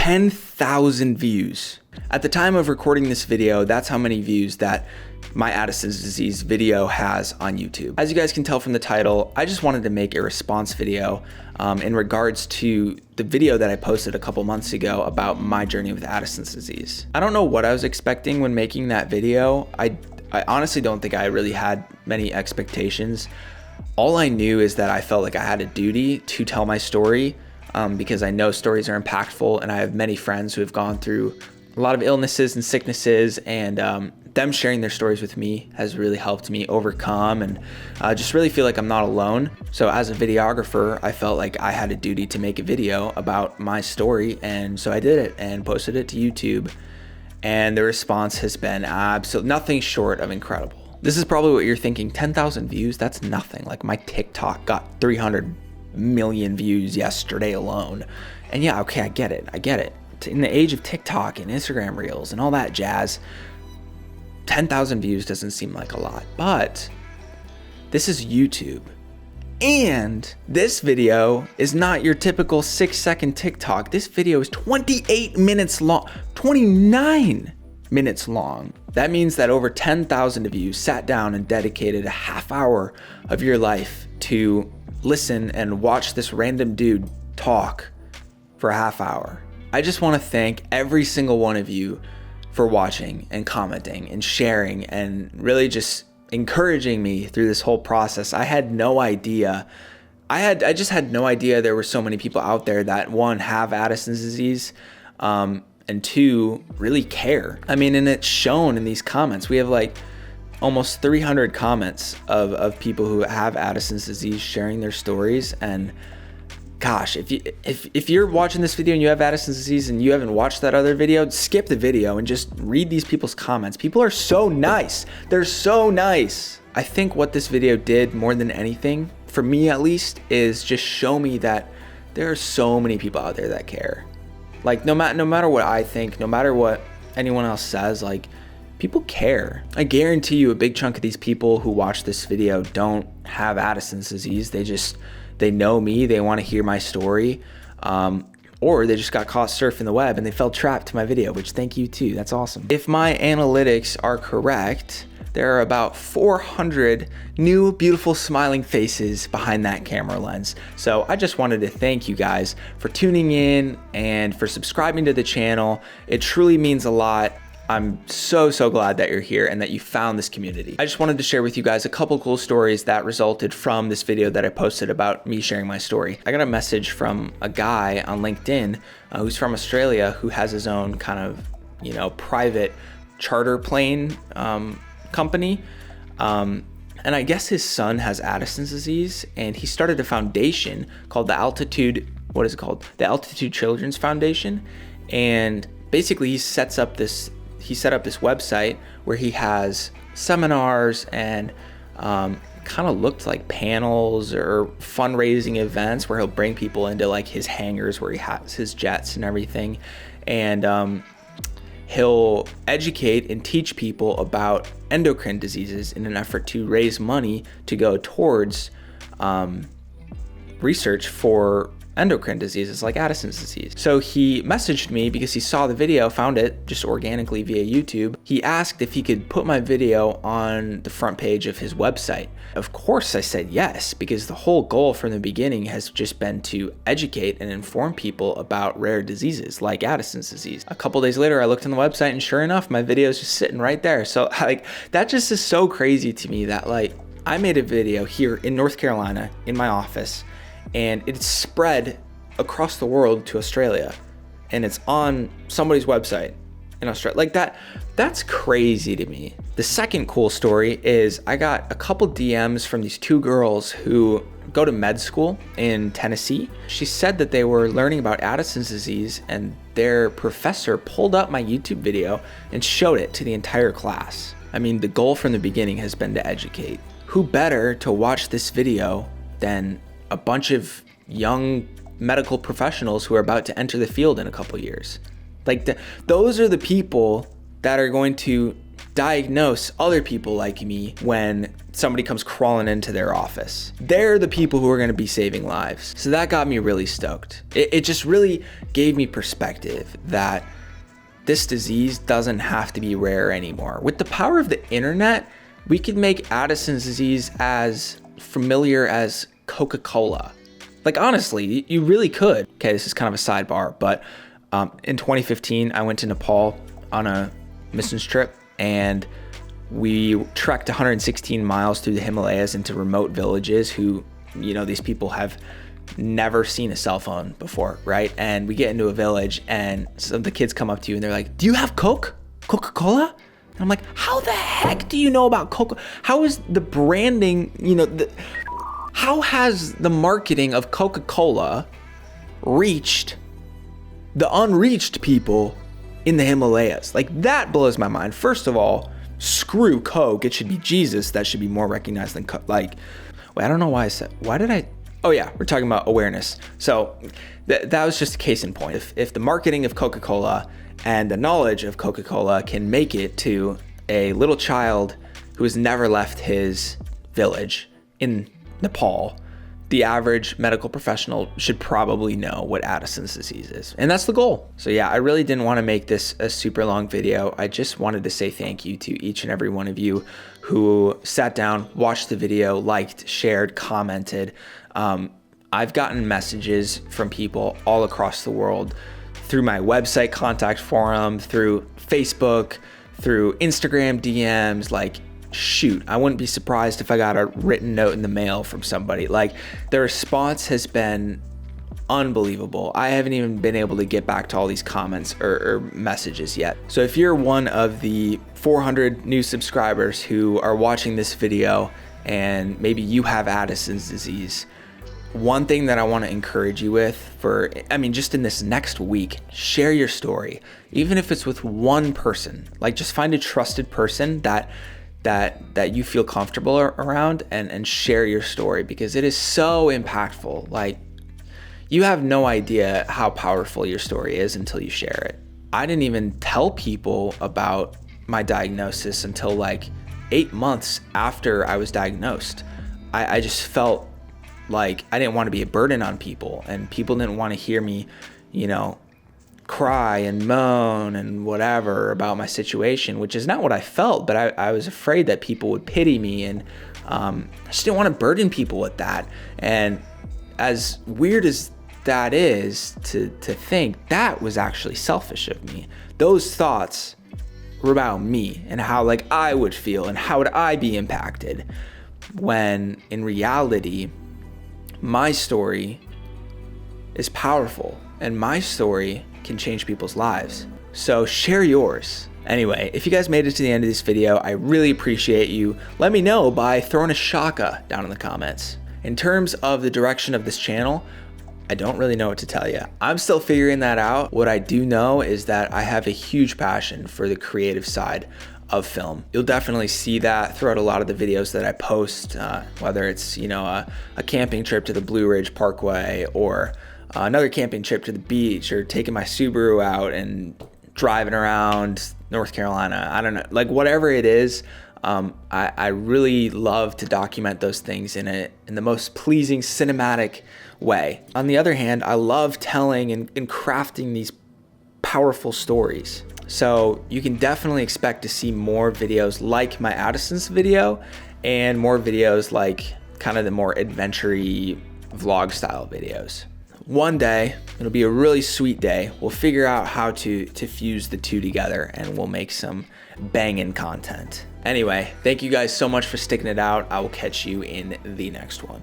10,000 views. At the time of recording this video, that's how many views that my Addison's disease video has on YouTube. As you guys can tell from the title, I just wanted to make a response video in regards to the video that I posted a couple months ago about my journey with Addison's disease. I don't know what I was expecting when making that video. I honestly don't think I really had many expectations. All I knew is that I felt like I had a duty to tell my story because I know stories are impactful, and I have many friends who have gone through a lot of illnesses and sicknesses, and them sharing their stories with me has really helped me overcome and just really feel like I'm not alone. So as a videographer, I felt like I had a duty to make a video about my story, and so I did it and posted it to YouTube, and the response has been absolutely nothing short of incredible. This is probably what you're thinking, 10,000 views, that's nothing. Like my TikTok got 300 million views yesterday alone. And yeah, okay, I get it. In the age of TikTok and Instagram Reels and all that jazz, 10,000 views doesn't seem like a lot, but this is YouTube. And this video is not your typical 6-second TikTok. This video is 28 minutes long, 29 minutes long. That means that over 10,000 of you sat down and dedicated a half hour of your life to listen and watch this random dude talk for a half hour. I just want to thank every single one of you for watching and commenting and sharing and really just encouraging me through this whole process. I had no idea. I just had no idea there were so many people out there that, one, have Addison's disease, and two, really care. I mean, and it's shown in these comments. We have like almost 300 comments of people who have Addison's disease sharing their stories. And gosh, if you're watching this video and you have Addison's disease and you haven't watched that other video, skip the video and just read these people's comments. People are so nice. They're so nice. I think what this video did more than anything, for me at least, is just show me that there are so many people out there that care. Like no matter what I think, no matter what anyone else says, like, people care. I guarantee you a big chunk of these people who watch this video don't have Addison's disease. They know me, they want to hear my story, or they just got caught surfing the web and they fell trapped to my video, which thank you too, that's awesome. If my analytics are correct, there are about 400 new beautiful smiling faces behind that camera lens. So I just wanted to thank you guys for tuning in and for subscribing to the channel. It truly means a lot. I'm so glad that you're here and that you found this community. I just wanted to share with you guys a couple cool stories that resulted from this video that I posted about me sharing my story. I got a message from a guy on LinkedIn who's from Australia, who has his own kind of, private charter plane company. And I guess his son has Addison's disease, and he started a foundation called the Altitude Children's Foundation. And basically he set up this website where he has seminars and kind of looked like panels or fundraising events where he'll bring people into like his hangars where he has his jets and everything. And he'll educate and teach people about endocrine diseases in an effort to raise money to go towards research for endocrine diseases like Addison's disease. So he messaged me because he saw the video, found it just organically via YouTube. He asked if he could put my video on the front page of his website. Of course I said yes, because the whole goal from the beginning has just been to educate and inform people about rare diseases like Addison's disease. A couple days later, I looked on the website and sure enough, my video is just sitting right there. So like, that just is so crazy to me that like, I made a video here in North Carolina in my office, and it's spread across the world to Australia, and it's on somebody's website in Australia. Like that's crazy to me. The second cool story is I got a couple DMs from these two girls who go to med school in Tennessee. She said that they were learning about Addison's disease, and their professor pulled up my YouTube video and showed it to the entire class. I mean, the goal from the beginning has been to educate. Who better to watch this video than a bunch of young medical professionals who are about to enter the field in a couple years? Like those are the people that are going to diagnose other people like me when somebody comes crawling into their office. They're the people who are going to be saving lives. So that got me really stoked. It just really gave me perspective that this disease doesn't have to be rare anymore. With the power of the internet, we could make Addison's disease as familiar as Coca-Cola. Like, honestly, you really could. Okay, this is kind of a sidebar, but in 2015, I went to Nepal on a missions trip, and we trekked 116 miles through the Himalayas into remote villages who, you know, these people have never seen a cell phone before, right? And we get into a village and some of the kids come up to you and they're like, "Do you have Coca-Cola?" And I'm like, "How the heck do you know about Coca? How is the branding, how has the marketing of Coca-Cola reached the unreached people in the Himalayas?" Like, that blows my mind. First of all, screw Coke. It should be Jesus that should be more recognized than Coke. Wait, I don't know why oh yeah, we're talking about awareness. So that was just a case in point. If the marketing of Coca-Cola and the knowledge of Coca-Cola can make it to a little child who has never left his village in Nepal, the average medical professional should probably know what Addison's disease is. And that's the goal. So yeah, I really didn't want to make this a super long video. I just wanted to say thank you to each and every one of you who sat down, watched the video, liked, shared, commented. I've gotten messages from people all across the world through my website contact forum, through Facebook, through Instagram DMs, like, shoot, I wouldn't be surprised if I got a written note in the mail from somebody. Like, the response has been unbelievable. I haven't even been able to get back to all these comments or messages yet. So if you're one of the 400 new subscribers who are watching this video and maybe you have Addison's disease, one thing that I want to encourage you with just in this next week, share your story. Even if it's with one person, like, just find a trusted person that you feel comfortable around and share your story, because it is so impactful. Like, you have no idea how powerful your story is until you share it. I didn't even tell people about my diagnosis until like 8 months after I was diagnosed. I just felt like I didn't want to be a burden on people, and people didn't want to hear me, cry and moan and whatever about my situation, which is not what I felt, but I was afraid that people would pity me, and I just didn't want to burden people with that. And as weird as that is to think, that was actually selfish of me. Those thoughts were about me and how like I would feel and how would I be impacted, when in reality, my story is powerful and my story can change people's lives. So share yours. Anyway, if you guys made it to the end of this video, I really appreciate you. Let me know by throwing a shaka down in the comments. In terms of the direction of this channel, I don't really know what to tell you. I'm still figuring that out. What I do know is that I have a huge passion for the creative side of film. You'll definitely see that throughout a lot of the videos that I post, whether it's, a camping trip to the Blue Ridge Parkway, or another camping trip to the beach, or taking my Subaru out and driving around North Carolina. I don't know, like whatever it is. I really love to document those things in the most pleasing cinematic way. On the other hand, I love telling and crafting these powerful stories. So you can definitely expect to see more videos like my Addison's video, and more videos like kind of the more adventure-y vlog style videos. One day, it'll be a really sweet day. We'll figure out how to fuse the two together, and we'll make some banging content. Anyway, thank you guys so much for sticking it out. I will catch you in the next one.